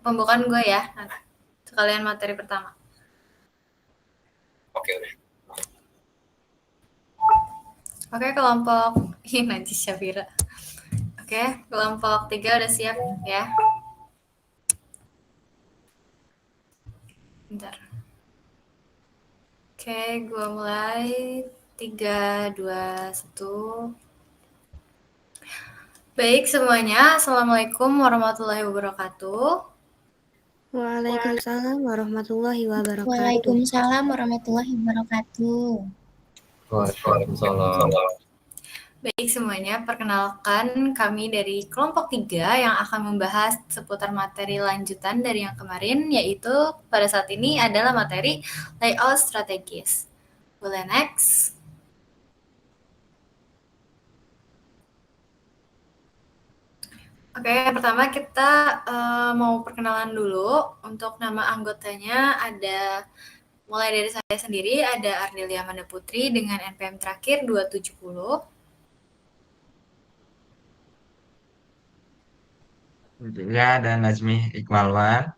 pembukaan gue ya. Nah, sekalian materi pertama. Oke, oke. Oke, kelompok ini Najis Syafira. Oke, kelompok 3 udah siap ya. Bentar. Oke, gue mulai. 3, 2, 1. Baik semuanya, Assalamualaikum warahmatullahi wabarakatuh. Waalaikumsalam warahmatullahi wabarakatuh. Waalaikumsalam warahmatullahi wabarakatuh. Waalaikumsalam. Baik semuanya, perkenalkan kami dari kelompok 3 yang akan membahas seputar materi lanjutan dari yang kemarin, yaitu pada saat ini adalah materi layout strategis. Boleh next? Oke, pertama kita mau perkenalan dulu. Untuk nama anggotanya ada mulai dari saya sendiri, ada Ardelia Manda Putri dengan NPM terakhir 270. Ya, dan Nazmi Iqbalwan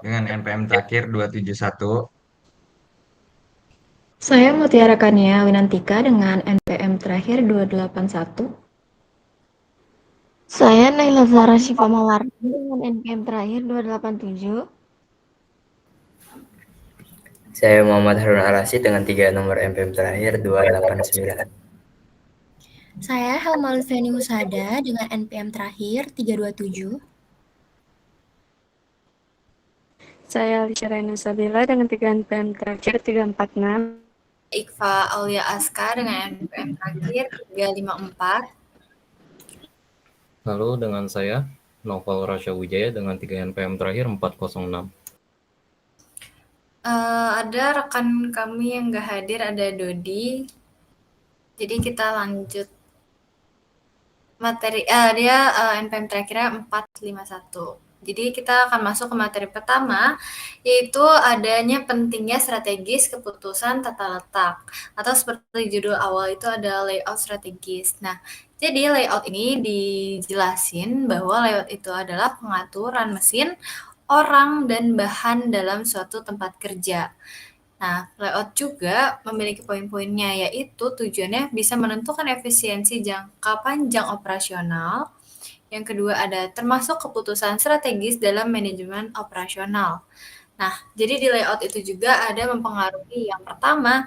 dengan NPM terakhir 271. Saya Mutiara Kania Winantika dengan NPM terakhir 281. Saya Naila Zara Syifa Mawardi dengan NPM terakhir 287. Saya Muhammad Harun Arasid dengan 3 nomor NPM terakhir 289. Saya Helma Lutfeni Husada dengan NPM terakhir 327. Saya Alicia Raina Sabila dengan 3 NPM terakhir 346. Iqfa Aulia Aska dengan NPM terakhir 354. Lalu dengan saya, Novel Rasya Wijaya dengan 3 NPM terakhir 406. Ada rekan kami yang nggak hadir, ada Dodi. Jadi kita lanjut materi. Dia NPM terakhirnya 451. Jadi kita akan masuk ke materi pertama, yaitu adanya pentingnya strategis keputusan tata letak. Atau seperti judul awal itu ada layout strategis. Nah, jadi layout ini dijelasin bahwa layout itu adalah pengaturan mesin, orang, dan bahan dalam suatu tempat kerja. Nah, layout juga memiliki poin-poinnya, yaitu tujuannya bisa menentukan efisiensi jangka panjang operasional. Yang kedua ada termasuk keputusan strategis dalam manajemen operasional. Nah, jadi di layout itu juga ada mempengaruhi yang pertama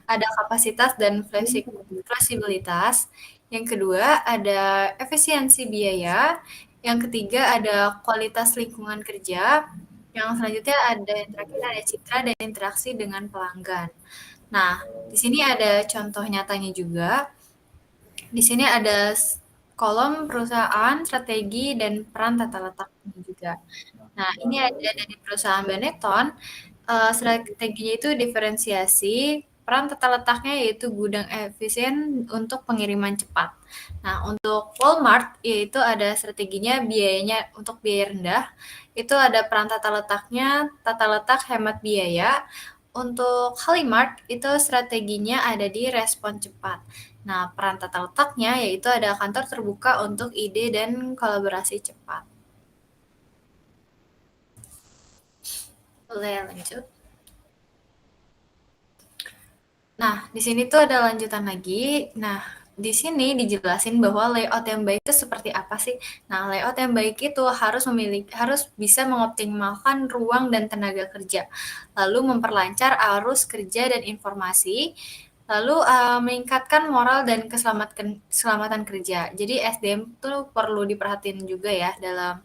ada kapasitas dan fleksibilitas. Yang kedua ada efisiensi biaya. Yang ketiga ada kualitas lingkungan kerja. Yang selanjutnya ada yang terakhir ada citra dan interaksi dengan pelanggan. Nah, di sini ada contoh nyatanya juga. Di sini ada kolom perusahaan, strategi, dan peran tata letaknya juga. Nah, ini ada dari perusahaan Benetton, strateginya itu diferensiasi, peran tata letaknya yaitu gudang efisien untuk pengiriman cepat. Nah, untuk Walmart yaitu ada strateginya biayanya untuk biaya rendah, itu ada peran tata letaknya, tata letak hemat biaya. Untuk Halimart itu strateginya ada di respon cepat. Nah, peran tata letaknya yaitu ada kantor terbuka untuk ide dan kolaborasi cepat. Boleh lanjut. Nah, di sini tuh ada lanjutan lagi. Nah, di sini dijelasin bahwa layout yang baik itu seperti apa sih? Nah, layout yang baik itu harus bisa mengoptimalkan ruang dan tenaga kerja, lalu memperlancar arus kerja dan informasi, lalu meningkatkan moral dan keselamatan kerja. Jadi SDM tuh perlu diperhatiin juga ya dalam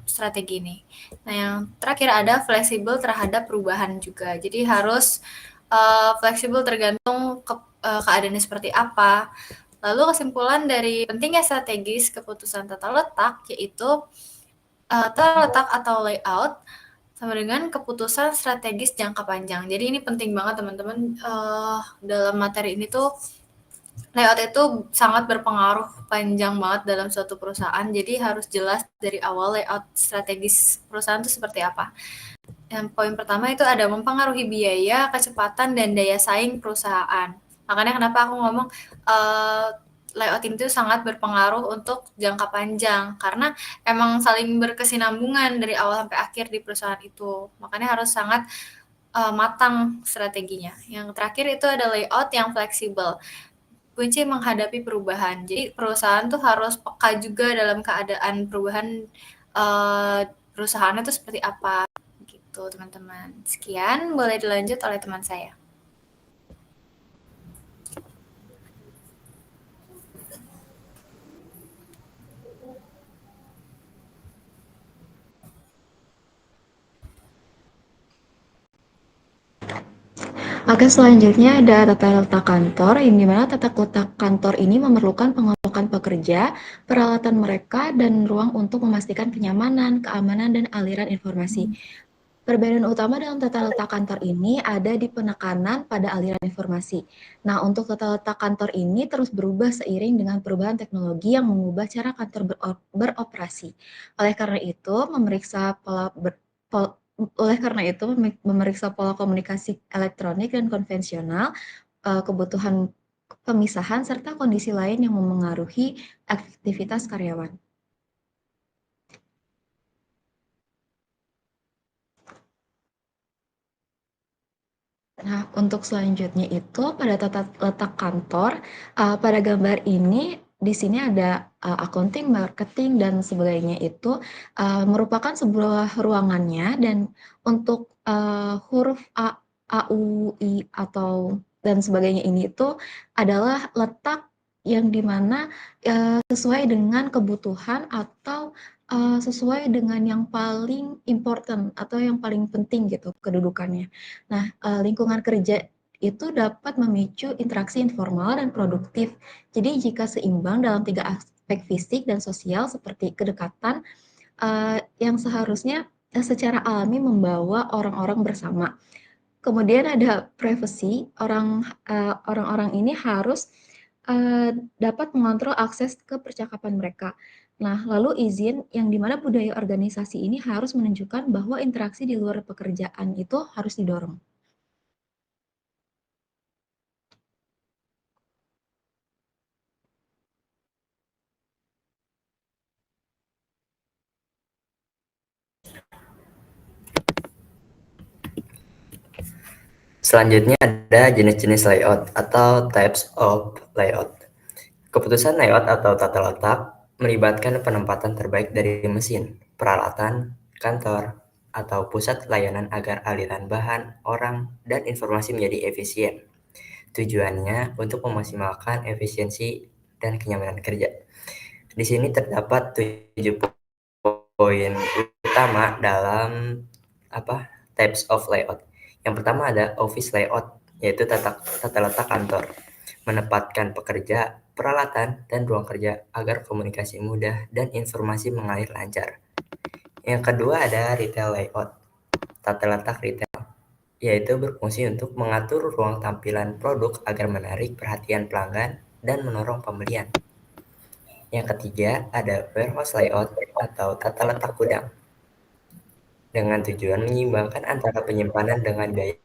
strategi ini. Nah, yang terakhir ada fleksibel terhadap perubahan juga. Jadi harus fleksibel tergantung keadaannya seperti apa. Lalu kesimpulan dari pentingnya strategis keputusan tata letak yaitu tata letak atau layout sama dengan keputusan strategis jangka panjang. Jadi ini penting banget teman-teman dalam materi ini tuh layout itu sangat berpengaruh panjang banget dalam suatu perusahaan. Jadi harus jelas dari awal layout strategis perusahaan itu seperti apa. Yang poin pertama itu ada mempengaruhi biaya, kecepatan, dan daya saing perusahaan. Makanya kenapa aku ngomong layout ini tuh sangat berpengaruh untuk jangka panjang, karena emang saling berkesinambungan dari awal sampai akhir di perusahaan itu. Makanya harus sangat matang strateginya. Yang terakhir itu ada layout yang fleksibel. Kunci menghadapi perubahan. Jadi perusahaan tuh harus peka juga dalam keadaan perubahan perusahaannya itu seperti apa gitu, teman-teman. Sekian, boleh dilanjut oleh teman saya. Oke, selanjutnya ada tata letak kantor, yang dimana tata letak kantor ini memerlukan pengelompokan pekerja, peralatan mereka, dan ruang untuk memastikan kenyamanan, keamanan, dan aliran informasi. Perbedaan utama dalam tata letak kantor ini ada di penekanan pada aliran informasi. Nah, untuk tata letak kantor ini terus berubah seiring dengan perubahan teknologi yang mengubah cara kantor beroperasi. Oleh karena itu, memeriksa pola komunikasi elektronik dan konvensional, kebutuhan pemisahan, serta kondisi lain yang memengaruhi aktivitas karyawan. Nah, untuk selanjutnya itu pada tata letak kantor, pada gambar ini di sini ada accounting, marketing, dan sebagainya itu merupakan sebuah ruangannya, dan untuk huruf A, U, I, atau dan sebagainya ini itu adalah letak yang dimana sesuai dengan kebutuhan atau sesuai dengan yang paling important atau yang paling penting gitu kedudukannya. Nah, lingkungan kerja itu dapat memicu interaksi informal dan produktif. Jadi jika seimbang dalam 3 aspek fisik dan sosial seperti kedekatan, yang seharusnya secara alami membawa orang-orang bersama. Kemudian ada privacy, orang-orang ini harus dapat mengontrol akses ke percakapan mereka. Nah, lalu izin yang dimana budaya organisasi ini harus menunjukkan bahwa interaksi di luar pekerjaan itu harus didorong. Selanjutnya ada jenis-jenis layout atau types of layout. Keputusan layout atau tata letak melibatkan penempatan terbaik dari mesin, peralatan, kantor, atau pusat layanan agar aliran bahan, orang, dan informasi menjadi efisien. Tujuannya untuk memaksimalkan efisiensi dan kenyamanan kerja. Di sini terdapat 7 poin utama dalam types of layout. Yang pertama ada office layout, yaitu tata letak kantor, menempatkan pekerja, peralatan, dan ruang kerja agar komunikasi mudah dan informasi mengalir lancar. Yang kedua ada retail layout, tata letak retail, yaitu berfungsi untuk mengatur ruang tampilan produk agar menarik perhatian pelanggan dan mendorong pembelian. Yang ketiga ada warehouse layout atau tata letak gudang, dengan tujuan menyeimbangkan antara penyimpanan dengan daya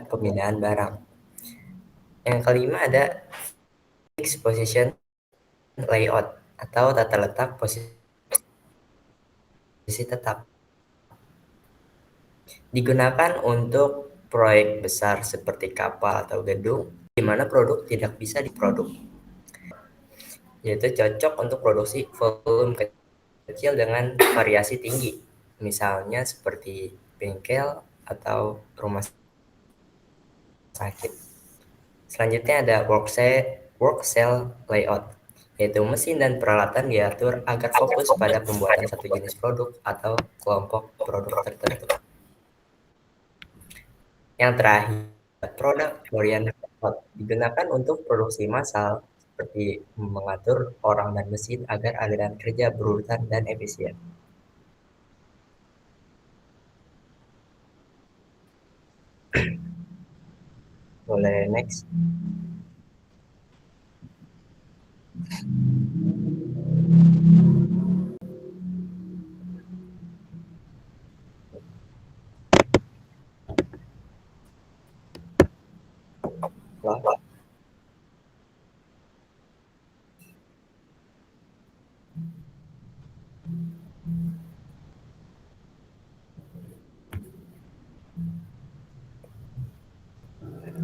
pemindahan barang. Yang kelima ada fixed position layout atau tata letak posisi tetap. Digunakan untuk proyek besar seperti kapal atau gedung, di mana produk tidak bisa diproduk, yaitu cocok untuk produksi volume kecil dengan variasi tinggi, misalnya seperti bengkel atau rumah sakit. Selanjutnya ada work cell layout, yaitu mesin dan peralatan diatur agar fokus pada pembuatan satu jenis produk atau kelompok produk tertentu. Yang terakhir, product oriented layout digunakan untuk produksi massal, seperti mengatur orang dan mesin agar aliran kerja berurutan dan efisien. Boleh next.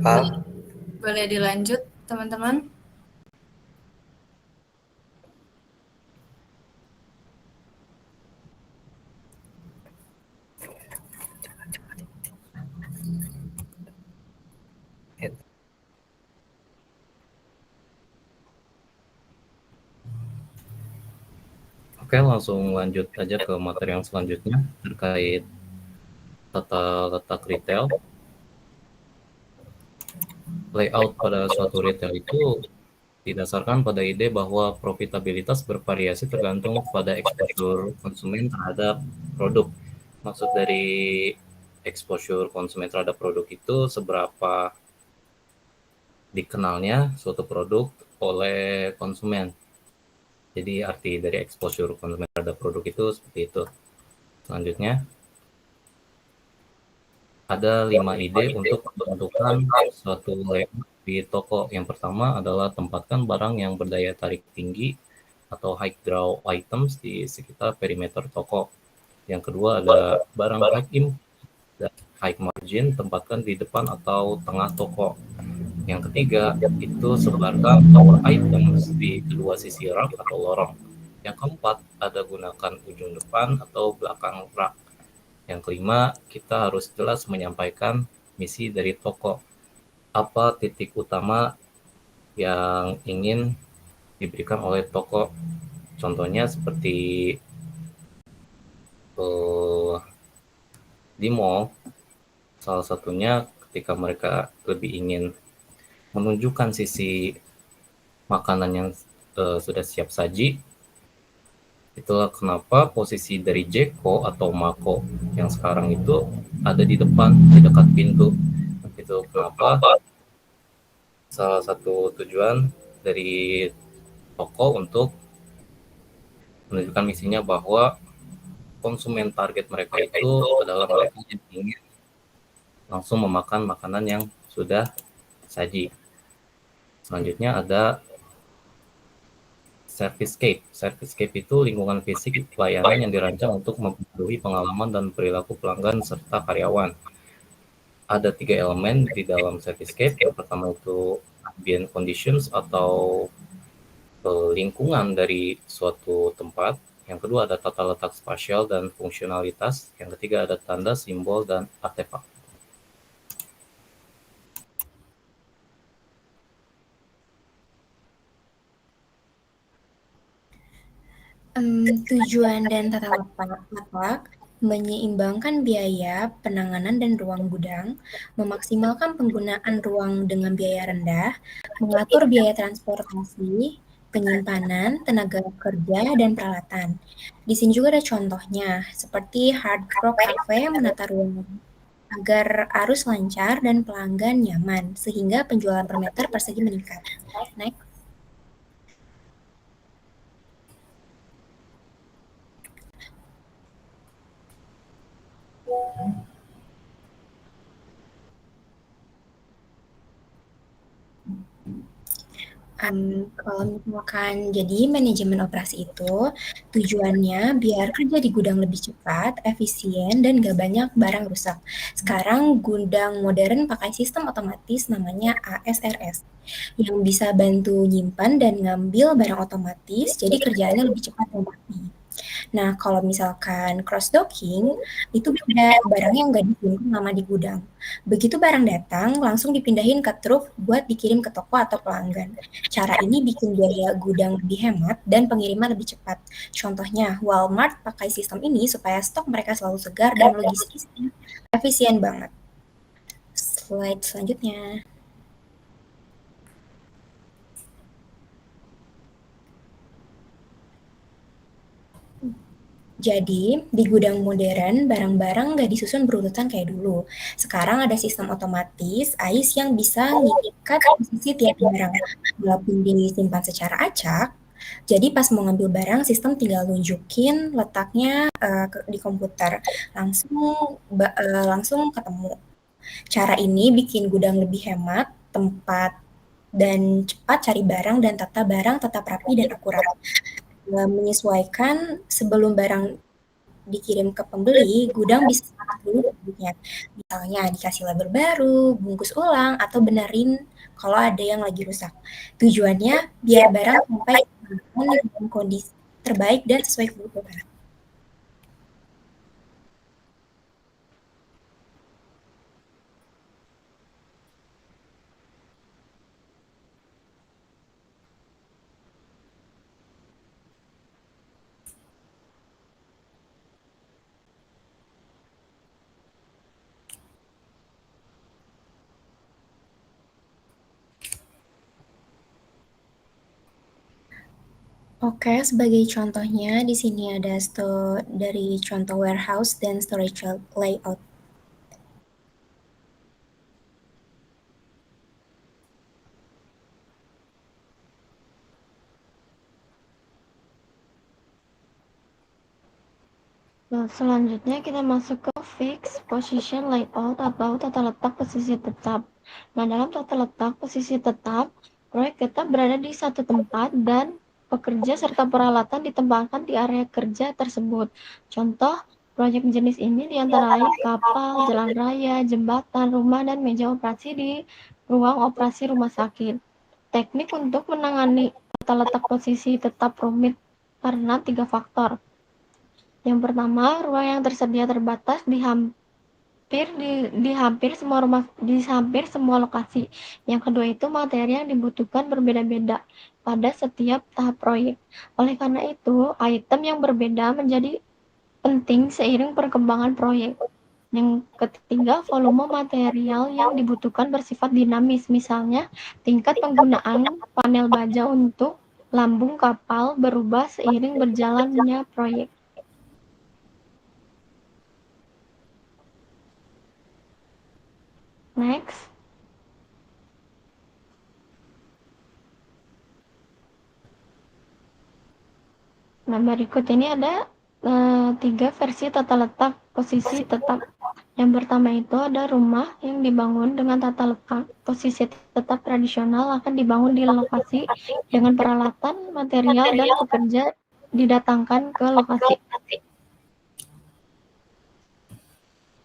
Al? Boleh dilanjut, teman-teman? Oke, langsung lanjut aja ke materi yang selanjutnya terkait tata letak retail. Layout pada suatu retail itu didasarkan pada ide bahwa profitabilitas bervariasi tergantung pada exposure konsumen terhadap produk. Maksud dari exposure konsumen terhadap produk itu seberapa dikenalnya suatu produk oleh konsumen. Jadi arti dari exposure konsumen terhadap produk itu seperti itu. Selanjutnya, ada 5 ide untuk menentukan suatu layout di toko. Yang pertama adalah tempatkan barang yang berdaya tarik tinggi atau high draw items di sekitar perimeter toko. Yang kedua ada barang high impact dan high margin, tempatkan di depan atau tengah toko. Yang ketiga itu sebarkan tower items di kedua sisi rak atau lorong. Yang keempat ada gunakan ujung depan atau belakang rak. Yang kelima, kita harus jelas menyampaikan misi dari toko. Apa titik utama yang ingin diberikan oleh toko. Contohnya seperti di mall, salah satunya ketika mereka lebih ingin menunjukkan sisi makanan yang sudah siap saji. Itulah kenapa posisi dari Jeko atau Mako yang sekarang itu ada di depan, di dekat pintu. Itu kenapa salah satu tujuan dari toko untuk menunjukkan misinya bahwa konsumen target mereka itu adalah mereka yang ingin langsung memakan makanan yang sudah saji. Selanjutnya ada Servicescape. Servicescape itu lingkungan fisik pelayanan yang dirancang untuk mempengaruhi pengalaman dan perilaku pelanggan serta karyawan. Ada 3 elemen di dalam Servicescape. Yang pertama itu ambient conditions atau lingkungan dari suatu tempat. Yang kedua ada tata letak spasial dan fungsionalitas. Yang ketiga ada tanda, simbol, dan artefak. Tujuan dan tata letak menyeimbangkan biaya penanganan dan ruang gudang, memaksimalkan penggunaan ruang dengan biaya rendah, mengatur biaya transportasi, penyimpanan, tenaga kerja, dan peralatan. Di sini juga ada contohnya, seperti Hard Rock Cafe menata ruang agar arus lancar dan pelanggan nyaman, sehingga penjualan per meter persegi meningkat. Next. Kalau misalkan jadi manajemen operasi itu tujuannya biar kerja di gudang lebih cepat, efisien, dan gak banyak barang rusak. Sekarang gudang modern pakai sistem otomatis namanya ASRS yang bisa bantu nyimpan dan ngambil barang otomatis, jadi kerjaannya lebih cepat dan rapi. Nah, kalau misalkan cross docking, itu beda, barangnya nggak disimpan lama di gudang. Begitu barang datang, langsung dipindahin ke truk buat dikirim ke toko atau pelanggan. Cara ini bikin biaya gudang lebih hemat dan pengiriman lebih cepat. Contohnya, Walmart pakai sistem ini supaya stok mereka selalu segar dan logistiknya efisien banget. Slide selanjutnya. Jadi, di gudang modern, barang-barang nggak disusun berurutan kayak dulu. Sekarang ada sistem otomatis AIS yang bisa ngikat posisi tiap barang. Walaupun disimpan secara acak, jadi pas mau ngambil barang, sistem tinggal nunjukin letaknya di komputer. Langsung ketemu. Cara ini bikin gudang lebih hemat, tempat dan cepat cari barang dan tata barang tetap rapi dan akurat. Menyesuaikan sebelum barang dikirim ke pembeli, gudang bisa cek dulu produknya. Misalnya dikasih label baru, bungkus ulang, atau benerin kalau ada yang lagi rusak. Tujuannya biar barang sampai dalam kondisi terbaik dan sesuai kebutuhan. Oke, sebagai contohnya di sini ada dari contoh warehouse dan storage layout. Nah, selanjutnya kita masuk ke fixed position layout atau tata letak posisi tetap. Nah, dalam tata letak posisi tetap, proyek tetap berada di satu tempat dan pekerja serta peralatan ditempatkan di area kerja tersebut. Contoh proyek jenis ini diantara lain kapal, jalan raya, jembatan, rumah, dan meja operasi di ruang operasi rumah sakit. Teknik untuk menangani tata letak posisi tetap rumit karena 3 faktor. Yang pertama, ruang yang tersedia terbatas di hampir semua lokasi. Yang kedua itu materi yang dibutuhkan berbeda-beda pada setiap tahap proyek. Oleh karena itu, item yang berbeda menjadi penting seiring perkembangan proyek. Yang ketiga, volume material yang dibutuhkan bersifat dinamis. Misalnya, tingkat penggunaan panel baja untuk lambung kapal berubah seiring berjalannya proyek. Next. Nah, berikut ini ada 3 versi tata letak posisi tetap. Yang pertama itu ada rumah yang dibangun dengan tata letak posisi tetap tradisional akan dibangun di lokasi dengan peralatan, material, dan pekerja didatangkan ke lokasi.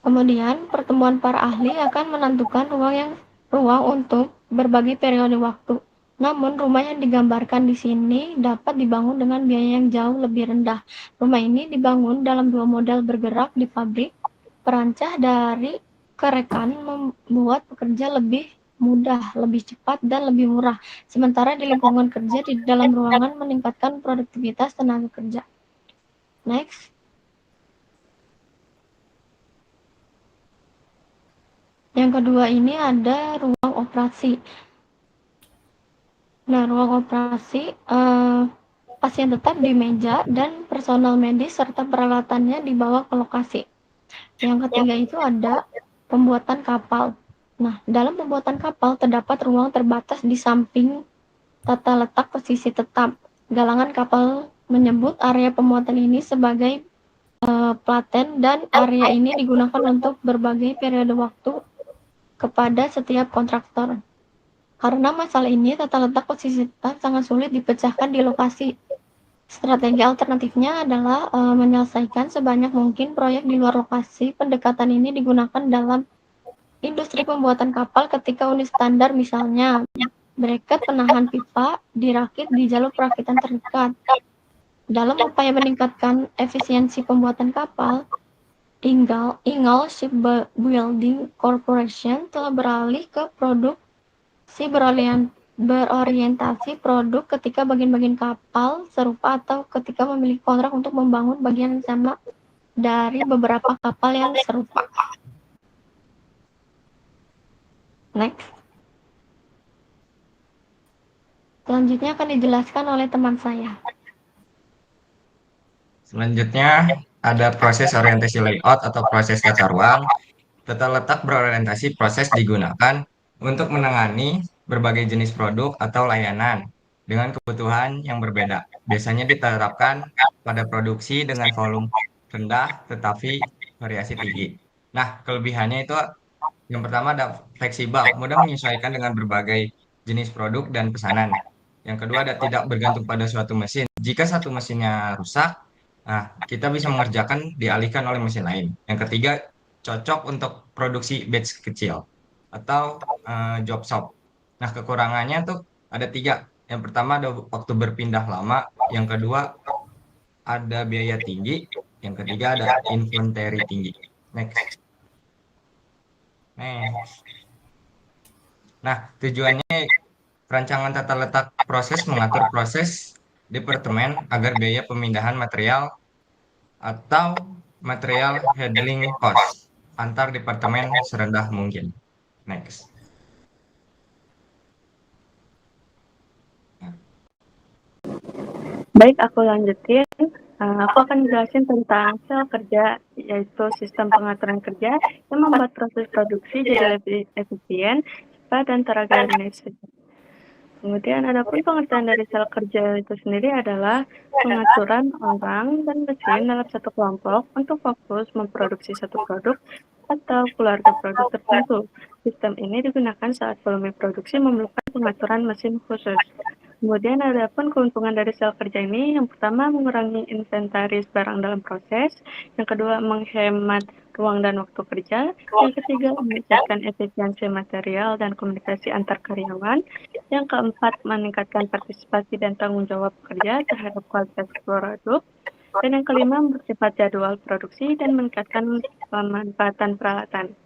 Kemudian, pertemuan para ahli akan menentukan ruang untuk berbagai periode waktu. Namun, rumah yang digambarkan di sini dapat dibangun dengan biaya yang jauh lebih rendah. Rumah ini dibangun dalam 2 model bergerak di pabrik. Perancah dari kerekan membuat pekerja lebih mudah, lebih cepat, dan lebih murah. Sementara di lingkungan kerja di dalam ruangan meningkatkan produktivitas tenaga kerja. Next. Yang kedua ini ada ruang operasi. Nah, ruang operasi, pasien tetap di meja dan personal medis serta peralatannya dibawa ke lokasi. Yang ketiga itu ada pembuatan kapal. Nah, dalam pembuatan kapal terdapat ruang terbatas di samping tata letak posisi tetap. Galangan kapal menyebut area pembuatan ini sebagai platen dan area ini digunakan untuk berbagai periode waktu kepada setiap kontraktor. Karena masalah ini, tata letak posisi tetap sangat sulit dipecahkan di lokasi. Strategi alternatifnya adalah menyelesaikan sebanyak mungkin proyek di luar lokasi. Pendekatan ini digunakan dalam industri pembuatan kapal ketika unit standar misalnya bracket penahan pipa dirakit di jalur perakitan terdekat. Dalam upaya meningkatkan efisiensi pembuatan kapal, Ingal Shipbuilding Corporation telah beralih ke produksi berorientasi produk ketika bagian-bagian kapal serupa atau ketika memiliki kontrak untuk membangun bagian yang sama dari beberapa kapal yang serupa. Next. Selanjutnya akan dijelaskan oleh teman saya. Selanjutnya ada proses orientasi layout atau proses tata ruang. Tata letak berorientasi proses digunakan untuk menangani berbagai jenis produk atau layanan dengan kebutuhan yang berbeda. Biasanya diterapkan pada produksi dengan volume rendah tetapi variasi tinggi. Nah, kelebihannya itu yang pertama ada fleksibel, mudah menyesuaikan dengan berbagai jenis produk dan pesanan. Yang kedua ada tidak bergantung pada suatu mesin. Jika satu mesinnya rusak, Nah, kita bisa mengerjakan dialihkan oleh mesin lain. Yang ketiga, cocok untuk produksi batch kecil atau job shop. Nah, kekurangannya tuh ada tiga. Yang pertama ada waktu berpindah lama. Yang kedua ada biaya tinggi. Yang ketiga ada inventory tinggi. Next. Next. Nah, tujuannya rancangan tata letak proses mengatur proses departemen agar biaya pemindahan material atau material handling cost antar departemen serendah mungkin. Next. Baik, aku lanjutin. Aku akan jelasin tentang sel kerja, yaitu sistem pengaturan kerja yang membuat proses produksi jadi lebih efisien, cepat, dan terorganisir. Kemudian adapun pengertian dari sel kerja itu sendiri adalah pengaturan orang dan mesin dalam satu kelompok untuk fokus memproduksi satu produk atau keluarga produk tertentu. Sistem ini digunakan saat volume produksi memerlukan pengaturan mesin khusus. Kemudian ada pun keuntungan dari sel kerja ini, yang pertama mengurangi inventaris barang dalam proses, yang kedua menghemat ruang dan waktu kerja, yang ketiga meningkatkan efisiensi material dan komunikasi antar karyawan, yang keempat meningkatkan partisipasi dan tanggung jawab pekerja terhadap kualitas produk, dan yang kelima mempercepat jadwal produksi dan meningkatkan pemanfaatan peralatan.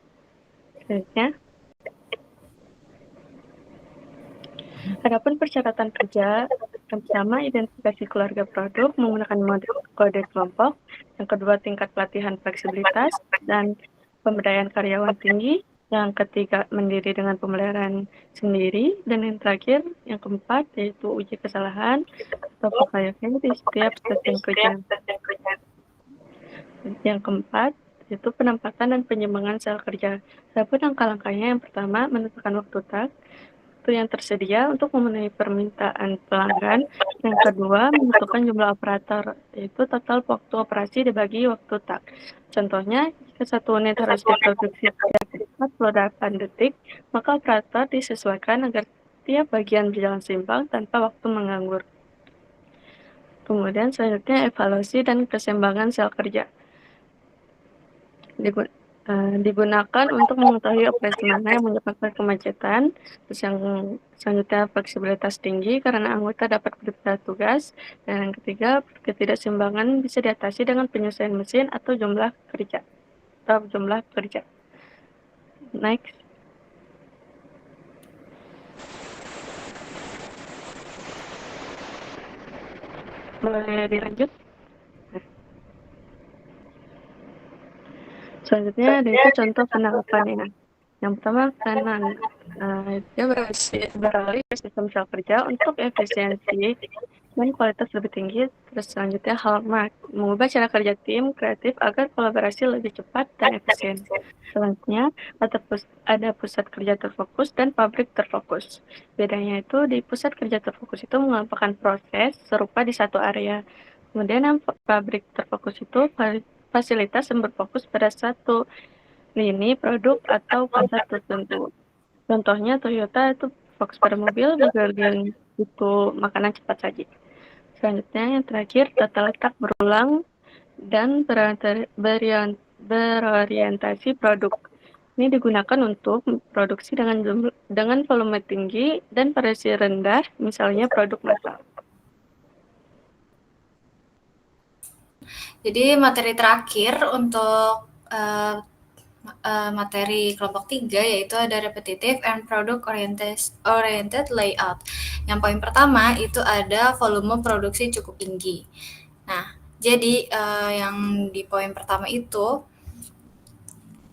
Selanjutnya, adapun persyaratan kerja, yang pertama identifikasi keluarga produk menggunakan kode kelompok, yang kedua tingkat pelatihan fleksibilitas dan pemberdayaan karyawan tinggi, yang ketiga mendiri dengan pemeliharaan sendiri, dan yang terakhir, yang keempat, yaitu uji kesalahan atau percayaan di setiap setting kerja. Yang keempat, yaitu penempatan dan penyimbangan sel kerja. Adapun langkah-langkahnya, yang pertama menentukan waktu yang tersedia untuk memenuhi permintaan pelanggan. Yang kedua, menentukan jumlah operator, yaitu total waktu operasi dibagi waktu tak. Contohnya, jika satu unit harus diproduksi setiap 48 detik, maka operator disesuaikan agar tiap bagian berjalan seimbang tanpa waktu menganggur. Kemudian selanjutnya evaluasi dan keseimbangan sel kerja. Digunakan untuk mengetahui operasi mana yang menyebabkan kemacetan, terus yang selanjutnya fleksibilitas tinggi karena anggota dapat berpindah tugas, dan yang ketiga ketidakseimbangan bisa diatasi dengan penyesuaian mesin atau jumlah kerja. Next. Boleh dilanjut? Selanjutnya ada itu contoh penerapannya. Yang pertama kanan, dia beralih ke sistem sel kerja untuk efisiensi dan kualitas lebih tinggi. Terus selanjutnya hallmark, mengubah cara kerja tim kreatif agar kolaborasi lebih cepat dan efisien. Selanjutnya ada pusat kerja terfokus dan pabrik terfokus. Bedanya itu di pusat kerja terfokus itu mengelompokkan proses serupa di satu area. Kemudian yang pabrik terfokus itu fasilitas yang berfokus pada satu lini produk atau pasar tertentu. Contohnya Toyota itu fokus pada mobil, Burger itu makanan cepat saji. Selanjutnya yang terakhir tata letak berulang dan berorientasi produk. Ini digunakan untuk produksi dengan volume tinggi dan variasi rendah, misalnya produk massal. Jadi materi terakhir untuk materi kelompok 3 yaitu ada repetitive and product oriented layout. Yang poin pertama itu ada volume produksi cukup tinggi. Nah, jadi yang di poin pertama itu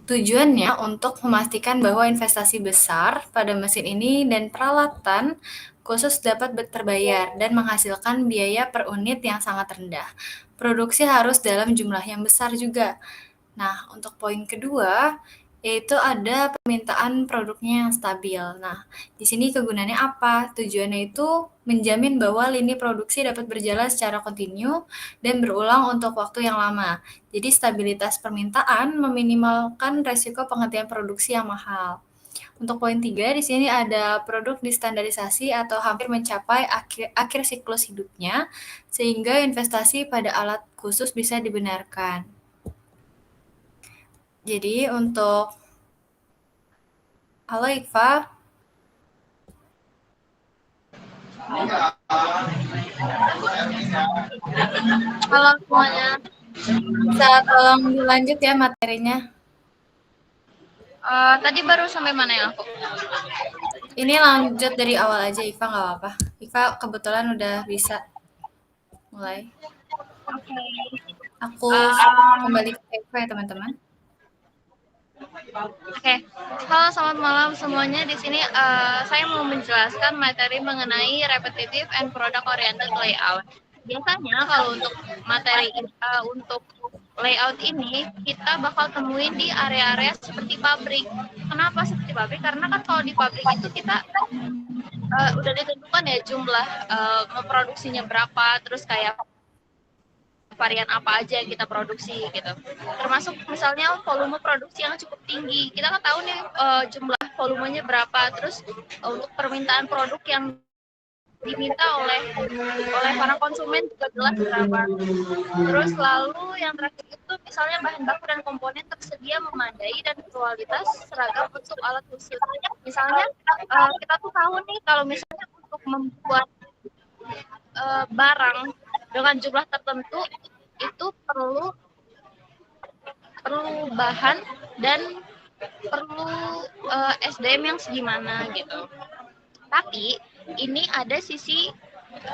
tujuannya untuk memastikan bahwa investasi besar pada mesin ini dan peralatan khusus dapat terbayar dan menghasilkan biaya per unit yang sangat rendah. Produksi harus dalam jumlah yang besar juga. Nah, untuk poin kedua, yaitu ada permintaan produknya yang stabil. Nah, di sini kegunaannya apa? Tujuannya itu menjamin bahwa lini produksi dapat berjalan secara kontinu dan berulang untuk waktu yang lama. Jadi, stabilitas permintaan meminimalkan resiko penghentian produksi yang mahal. Untuk poin 3, di sini ada produk distandarisasi atau hampir mencapai akhir siklus hidupnya, sehingga investasi pada alat khusus bisa dibenarkan. Jadi untuk Halo Iqfa. Halo semuanya. Bisa tolong dilanjut ya materinya. Tadi baru sampai mana ya aku? Ini lanjut dari awal aja Iva, nggak apa-apa. Iva kebetulan udah bisa mulai. Oke. Aku kembali ke Iva ya teman-teman. Oke. Halo, selamat malam semuanya. Di sini saya mau menjelaskan materi mengenai repetitive and product oriented layout. Biasanya kalau untuk materi untuk layout ini kita bakal temuin di area-area seperti pabrik. Kenapa seperti pabrik? Karena kan kalau di pabrik itu kita udah ditentukan ya jumlah memproduksinya berapa, terus kayak varian apa aja yang kita produksi gitu. Termasuk misalnya volume produksi yang cukup tinggi. Kita kan tahu nih jumlah volumenya berapa, terus untuk permintaan produk yang diminta oleh para konsumen juga jelas berapa. Terus lalu yang terakhir itu misalnya bahan baku dan komponen tersedia memadai dan kualitas seragam untuk alat khusus. Misalnya kita tuh tahu nih kalau misalnya untuk membuat barang dengan jumlah tertentu itu perlu bahan dan perlu SDM yang segimana gitu. Tapi ini ada sisi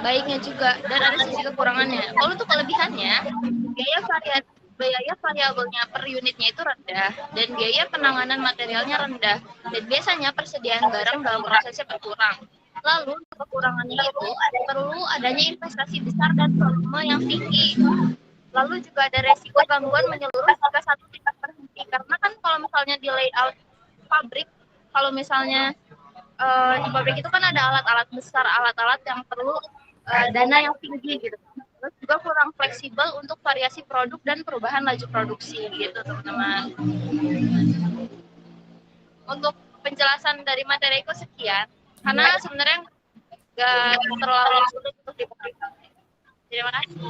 baiknya juga dan ada sisi kekurangannya. Kalau untuk kelebihannya, biaya variabelnya per unitnya itu rendah dan biaya penanganan materialnya rendah dan biasanya persediaan barang dalam prosesnya berkurang. Lalu kekurangannya itu perlu adanya investasi besar dan volume yang tinggi. Lalu juga ada resiko gangguan menyeluruh jika satu tidak berhenti. Karena kan kalau misalnya di layout pabrik, kalau misalnya di pabrik itu kan ada alat-alat besar, alat-alat yang perlu dana yang tinggi gitu. Terus juga kurang fleksibel untuk variasi produk dan perubahan laju produksi gitu teman-teman. Untuk penjelasan dari materiku sekian, karena sebenarnya nggak terlalu sulit untuk dipahami. Terima kasih.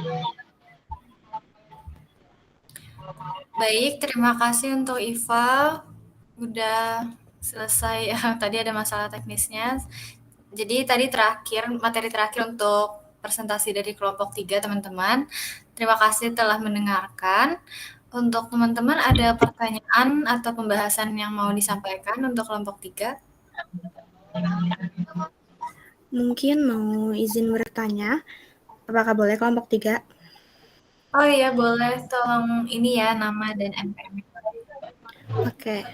Baik, terima kasih untuk Iva. Udah selesai. Tadi ada masalah teknisnya. Jadi tadi materi terakhir untuk presentasi dari kelompok 3 teman-teman. Terima kasih telah mendengarkan. Untuk teman-teman ada pertanyaan atau pembahasan yang mau disampaikan untuk kelompok 3? Mungkin mau izin bertanya, apakah boleh kelompok 3? Oh iya, boleh. Tolong ini ya, nama dan NPM. Oke.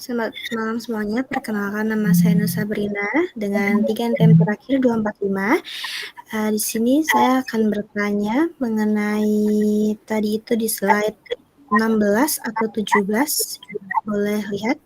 Selamat malam semuanya. Perkenalkan, nama saya Nur Sabrina dengan 3 NPM terakhir 245. Di sini saya akan bertanya mengenai tadi itu di slide 16 atau 17. Boleh lihat?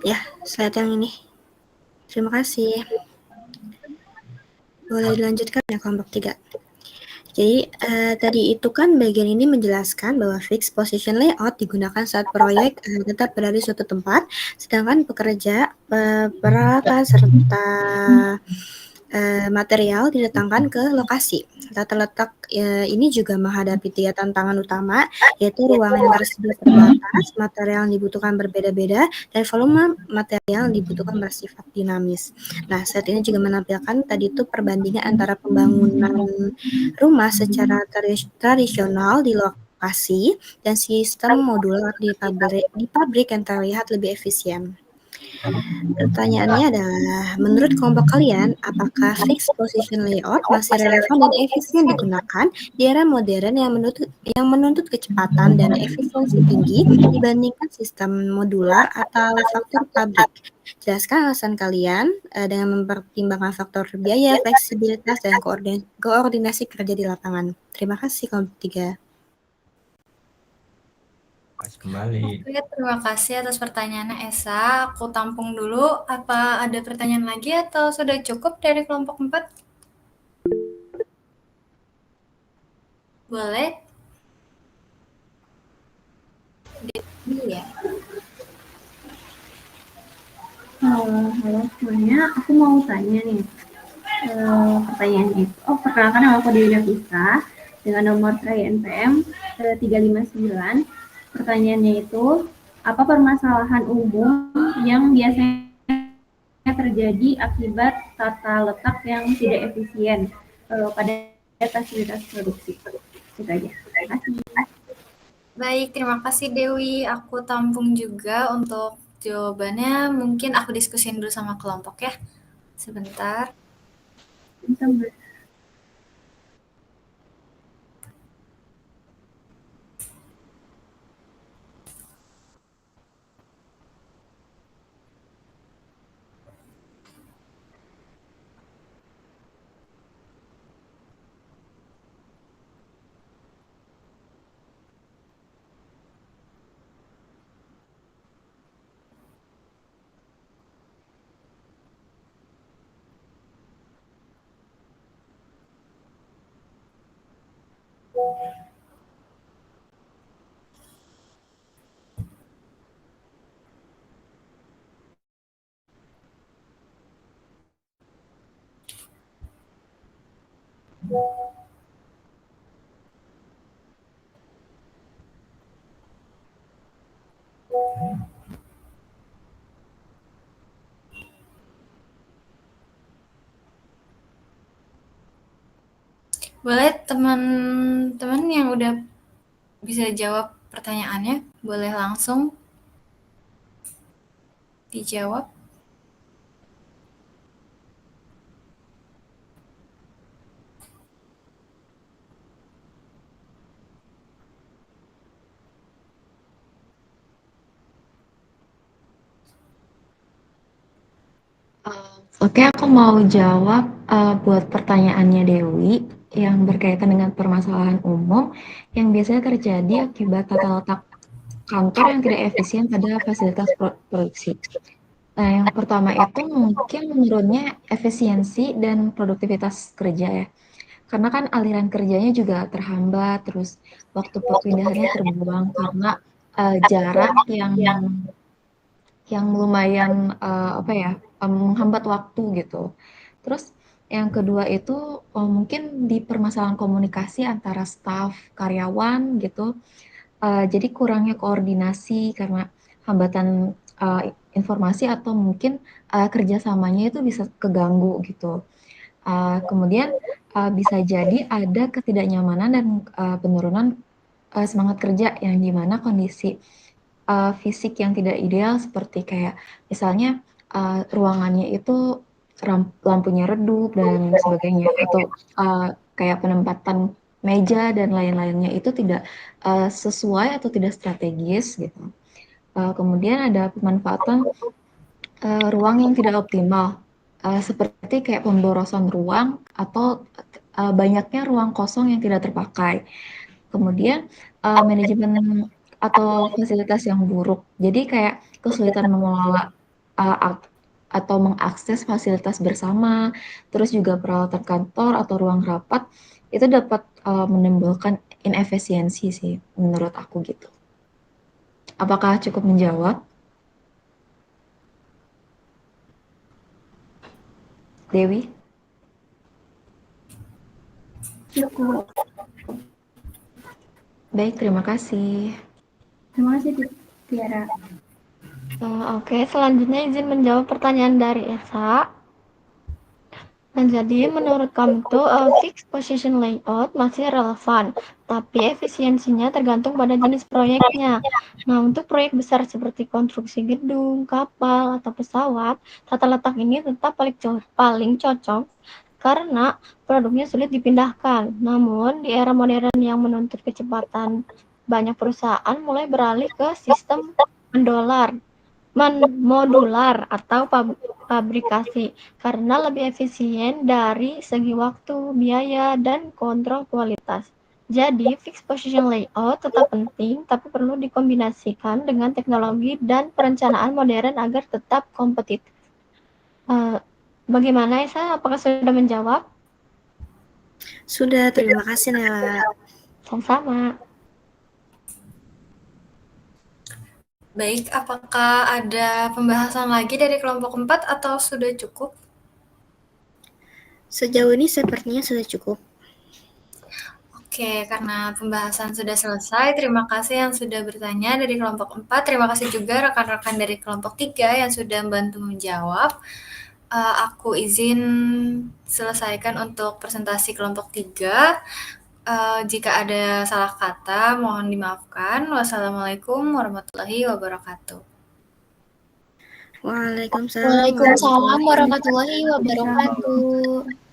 Ya, slide yang ini. Terima kasih. Boleh dilanjutkan ya kelompok 3. Jadi tadi itu kan bagian ini menjelaskan bahwa fixed position layout digunakan saat proyek tetap berada di suatu tempat, sedangkan pekerja, peralatan serta material didatangkan ke lokasi. Tata letak ini juga menghadapi 3 tantangan utama, yaitu ruang yang tersedia terbatas, material yang dibutuhkan berbeda-beda, dan volume material yang dibutuhkan bersifat dinamis. Nah, saat ini juga menampilkan tadi itu perbandingan antara pembangunan rumah secara tradisional di lokasi dan sistem modular di pabrik yang terlihat lebih efisien. Pertanyaannya adalah, menurut kelompok kalian, apakah fixed position layout masih relevan dan efisien digunakan di era modern yang menuntut kecepatan dan efisiensi tinggi dibandingkan sistem modular atau faktor pabrik? Jelaskan alasan kalian dengan mempertimbangkan faktor biaya, fleksibilitas, dan koordinasi kerja di lapangan. Terima kasih kelompok 3. Mas kembali. Oke, terima kasih atas pertanyaannya Esa. Aku tampung dulu. Apa ada pertanyaan lagi atau sudah cukup dari kelompok 4? Boleh? Iya. Halo semuanya, aku mau tanya nih. Pertanyaannya itu, perkenalkan nama aku Dewi Nafisa dengan nomor tray NPM 359. Pertanyaannya itu, apa permasalahan umum yang biasanya terjadi akibat tata letak yang tidak efisien pada fasilitas produksi? Itu aja. Terima kasih. Baik, terima kasih Dewi. Aku tampung juga untuk jawabannya. Mungkin aku diskusin dulu sama kelompok ya. Sebentar. Boleh teman-teman yang udah bisa jawab pertanyaannya, boleh langsung dijawab. Oke, aku mau jawab buat pertanyaannya Dewi yang berkaitan dengan permasalahan umum yang biasanya terjadi akibat tata letak kantor yang tidak efisien pada fasilitas produksi. Nah, yang pertama itu mungkin menurunnya efisiensi dan produktivitas kerja ya. Karena kan aliran kerjanya juga terhambat, terus waktu perpindahannya terbuang karena jarak yang lumayan menghambat waktu gitu. Terus yang kedua itu mungkin di permasalahan komunikasi antara staf, karyawan gitu. Jadi kurangnya koordinasi karena hambatan informasi atau mungkin kerjasamanya itu bisa keganggu gitu. Kemudian bisa jadi ada ketidaknyamanan dan penurunan semangat kerja yang dimana kondisi fisik yang tidak ideal seperti kayak misalnya ruangannya itu lampunya redup dan sebagainya atau kayak penempatan meja dan lain-lainnya itu tidak sesuai atau tidak strategis gitu. Kemudian ada pemanfaatan ruang yang tidak optimal seperti kayak pemborosan ruang atau banyaknya ruang kosong yang tidak terpakai. Kemudian manajemen atau fasilitas yang buruk. Jadi kayak kesulitan mengelola atau mengakses fasilitas bersama, terus juga peralatan kantor atau ruang rapat itu dapat menimbulkan inefisiensi sih menurut aku gitu. Apakah cukup menjawab? Dewi? Cukup. Baik, terima kasih. Terima kasih Tiara. Oke, selanjutnya izin menjawab pertanyaan dari Esa. Nah, jadi menurut kamu tuh fixed position layout masih relevan, tapi efisiensinya tergantung pada jenis proyeknya. Nah, untuk proyek besar seperti konstruksi gedung, kapal, atau pesawat, tata letak ini tetap paling cocok karena produknya sulit dipindahkan. Namun, di era modern yang menuntut kecepatan, banyak perusahaan mulai beralih ke sistem modular atau fabrikasi karena lebih efisien dari segi waktu, biaya, dan kontrol kualitas. Jadi, fixed position layout tetap penting, tapi perlu dikombinasikan dengan teknologi dan perencanaan modern agar tetap kompetitif. Bagaimana, Esa? Apakah sudah menjawab? Sudah, terima kasih Nela. Sama-sama. Baik, apakah ada pembahasan lagi dari kelompok 4 atau sudah cukup? Sejauh ini sepertinya sudah cukup. Oke, karena pembahasan sudah selesai, terima kasih yang sudah bertanya dari kelompok 4. Terima kasih juga rekan-rekan dari kelompok 3 yang sudah membantu menjawab. Aku izin selesaikan untuk presentasi kelompok 3. Jika ada salah kata, mohon dimaafkan. Wassalamualaikum warahmatullahi wabarakatuh. Waalaikumsalam Waalaikumsalam warahmatullahi wabarakatuh.